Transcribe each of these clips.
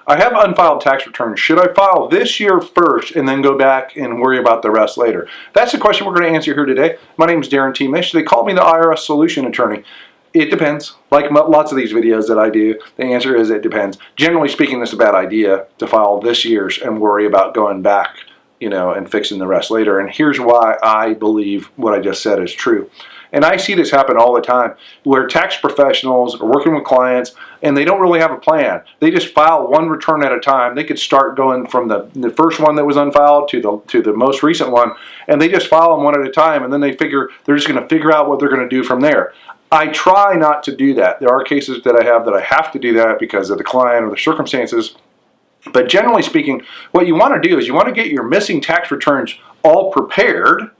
I have unfiled tax returns. Should I file this year first and then go back and worry about the rest later? That's the question we're going to answer here today. My name is Darren T. Mish. They call me the IRS Solution Attorney. It depends. Like lots of these videos that I do, the answer is it depends. Generally speaking, it's a bad idea to file this year's and worry about going back, and fixing the rest later. And here's why I believe what I just said is true. And I see this happen all the time, where tax professionals are working with clients and they don't really have a plan. They just file one return at a time. They could start going from the first one that was unfiled to the most recent one, and they just file them one at a time, and then they figure they're just going to figure out what they're going to do from there. I try not to do that. There are cases that I have to do that because of the client or the circumstances. But generally speaking, what you want to do is you want to get your missing tax returns all prepared,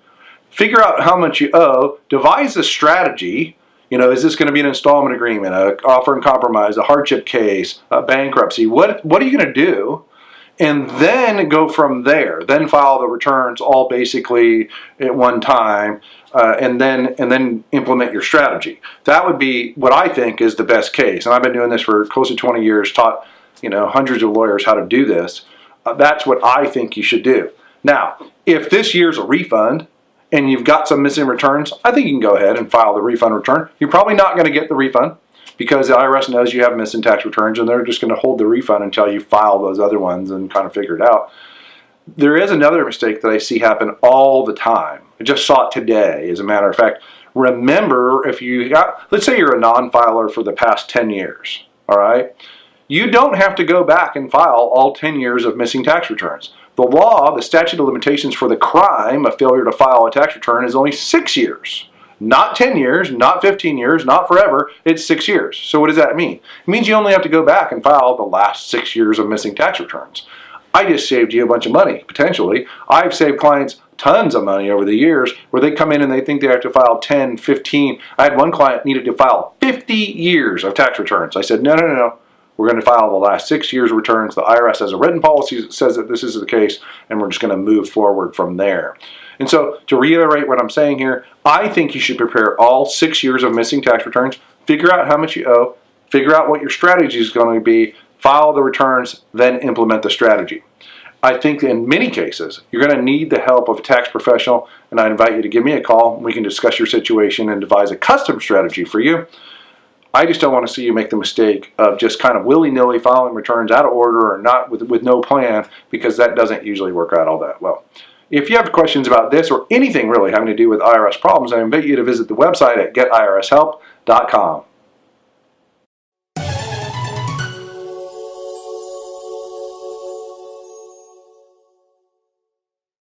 figure out how much you owe, devise a strategy. Is this going to be an installment agreement, an offer and compromise, a hardship case, a bankruptcy? What are you going to do? And then go from there. Then file the returns all basically at one time, and then implement your strategy. That would be what I think is the best case. And I've been doing this for close to 20 years, taught hundreds of lawyers how to do this. That's what I think you should do. Now, if this year's a refund and you've got some missing returns, I think you can go ahead and file the refund return. You're probably not going to get the refund because the IRS knows you have missing tax returns, and they're just going to hold the refund until you file those other ones and kind of figure it out. There is another mistake that I see happen all the time. I just saw it today, as a matter of fact. Remember, let's say you're a non-filer for the past 10 years, all right? You don't have to go back and file all 10 years of missing tax returns. The law, the statute of limitations for the crime of failure to file a tax return is only 6 years. Not 10 years, not 15 years, not forever. It's 6 years. So what does that mean? It means you only have to go back and file the last 6 years of missing tax returns. I just saved you a bunch of money, potentially. I've saved clients tons of money over the years where they come in and they think they have to file 10, 15. I had one client needed to file 50 years of tax returns. I said, no. We're going to file the last 6 years' returns. The IRS has a written policy that says that this is the case, and we're just going to move forward from there. And so, to reiterate what I'm saying here, I think you should prepare all 6 years of missing tax returns, figure out how much you owe, figure out what your strategy is going to be, file the returns, then implement the strategy. I think in many cases, you're going to need the help of a tax professional, and I invite you to give me a call. We can discuss your situation and devise a custom strategy for you. I just don't want to see you make the mistake of just kind of willy-nilly filing returns out of order or not with no plan, because that doesn't usually work out all that well. If you have questions about this or anything really having to do with IRS problems, I invite you to visit the website at getirshelp.com.